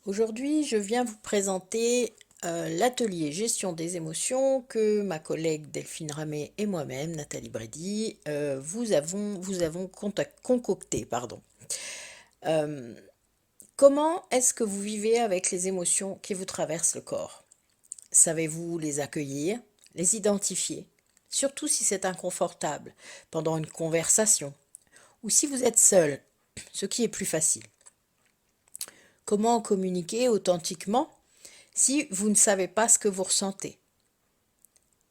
Aujourd'hui, je viens vous présenter l'atelier gestion des émotions que ma collègue Delphine Ramet et moi-même, Nathalie Brady, vous avons concocté. Euh, Comment est-ce que vous vivez avec les émotions qui vous traversent le corps? Savez-vous les accueillir, les identifier, surtout si c'est inconfortable, pendant une conversation, ou si vous êtes seul, ce qui est plus facile? Comment communiquer authentiquement si vous ne savez pas ce que vous ressentez?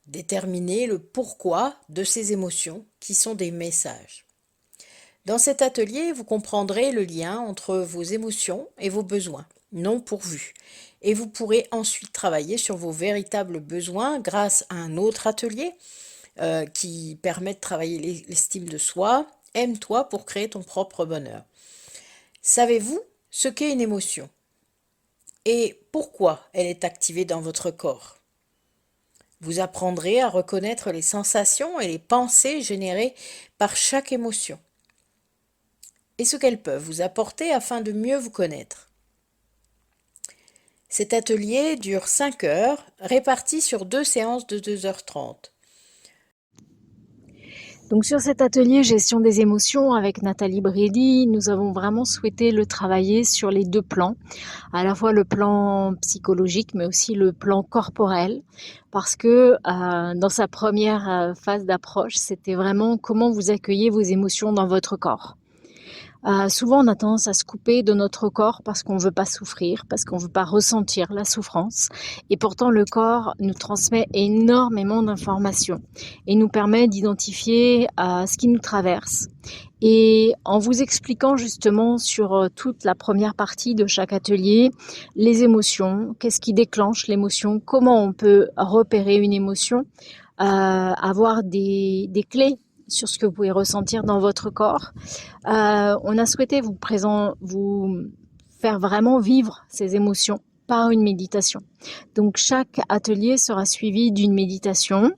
Déterminer le pourquoi de ces émotions qui sont des messages. Dans cet atelier, vous comprendrez le lien entre vos émotions et vos besoins non pourvus. Et vous pourrez ensuite travailler sur vos véritables besoins grâce à un autre atelier qui permet de travailler l'estime de soi. Aime-toi pour créer ton propre bonheur. Savez-vous ce qu'est une émotion et pourquoi elle est activée dans votre corps? Vous apprendrez à reconnaître les sensations et les pensées générées par chaque émotion et ce qu'elles peuvent vous apporter afin de mieux vous connaître. Cet atelier dure 5 heures, réparties sur 2 séances de 2h30. Donc sur cet atelier gestion des émotions avec Nathalie Brady, nous avons vraiment souhaité le travailler sur les deux plans, à la fois le plan psychologique mais aussi le plan corporel, parce que dans sa première phase d'approche, c'était vraiment comment vous accueillez vos émotions dans votre corps. Souvent, on a tendance à se couper de notre corps parce qu'on ne veut pas souffrir, parce qu'on ne veut pas ressentir la souffrance. Et pourtant, le corps nous transmet énormément d'informations et nous permet d'identifier ce qui nous traverse. Et en vous expliquant justement sur toute la première partie de chaque atelier, les émotions, qu'est-ce qui déclenche l'émotion, comment on peut repérer une émotion, avoir des clés sur ce que vous pouvez ressentir dans votre corps. On a souhaité vous faire vraiment vivre ces émotions par une méditation. Donc chaque atelier sera suivi d'une méditation.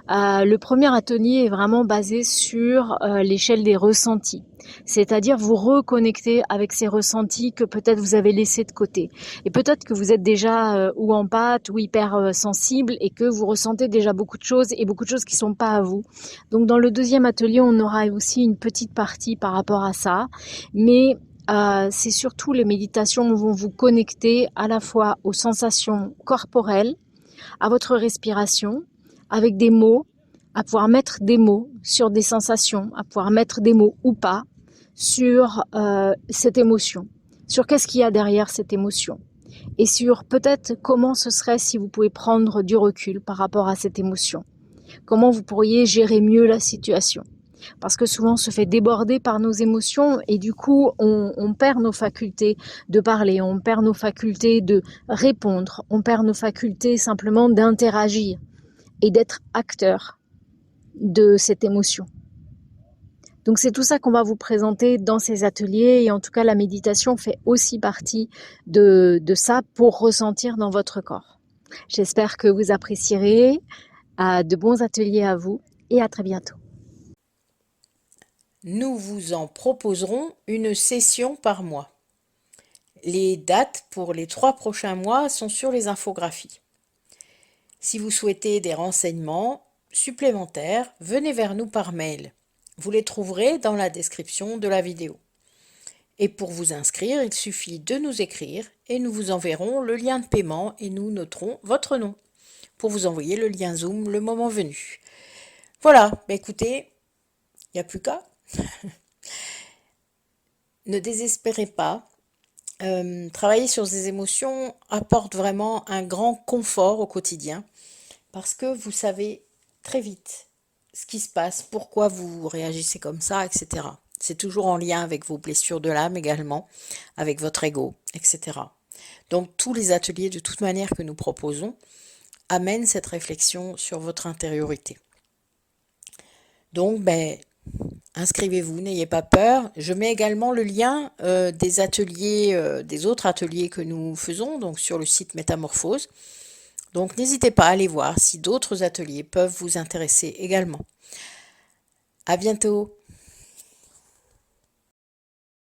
Le premier atelier est vraiment basé sur l'échelle des ressentis, c'est-à-dire vous reconnecter avec ces ressentis que peut-être vous avez laissés de côté. Et peut-être que vous êtes déjà ou en pâte ou hyper sensible et que vous ressentez déjà beaucoup de choses et beaucoup de choses qui ne sont pas à vous. Donc dans le deuxième atelier, on aura aussi une petite partie par rapport à ça, mais c'est surtout les méditations vont vous connecter à la fois aux sensations corporelles, à votre respiration, avec des mots, à pouvoir mettre des mots sur des sensations, à pouvoir mettre des mots ou pas sur cette émotion, sur qu'est-ce qu'il y a derrière cette émotion et sur peut-être comment ce serait si vous pouvez prendre du recul par rapport à cette émotion, comment vous pourriez gérer mieux la situation. Parce que souvent on se fait déborder par nos émotions et du coup on perd nos facultés de parler, on perd nos facultés de répondre, on perd nos facultés simplement d'interagir et d'être acteur de cette émotion. Donc c'est tout ça qu'on va vous présenter dans ces ateliers et en tout cas la méditation fait aussi partie de ça pour ressentir dans votre corps. J'espère que vous apprécierez, de bons ateliers à vous et à très bientôt. Nous vous en proposerons une session par mois. Les dates pour les 3 prochains mois sont sur les infographies. Si vous souhaitez des renseignements supplémentaires, venez vers nous par mail. Vous les trouverez dans la description de la vidéo. Et pour vous inscrire, il suffit de nous écrire et nous vous enverrons le lien de paiement et nous noterons votre nom pour vous envoyer le lien Zoom le moment venu. Voilà, écoutez, il n'y a plus qu'à. Ne désespérez pas. Travailler sur ces émotions apporte vraiment un grand confort au quotidien parce que vous savez très vite ce qui se passe, pourquoi vous réagissez comme ça, etc. C'est toujours en lien avec vos blessures de l'âme également, avec votre ego, etc. Donc tous les ateliers de toute manière que nous proposons amènent cette réflexion sur votre intériorité. Donc, inscrivez-vous, n'ayez pas peur. Je mets également le lien des ateliers, des autres ateliers que nous faisons, donc sur le site Métamorphose. Donc n'hésitez pas à aller voir si d'autres ateliers peuvent vous intéresser également. À bientôt!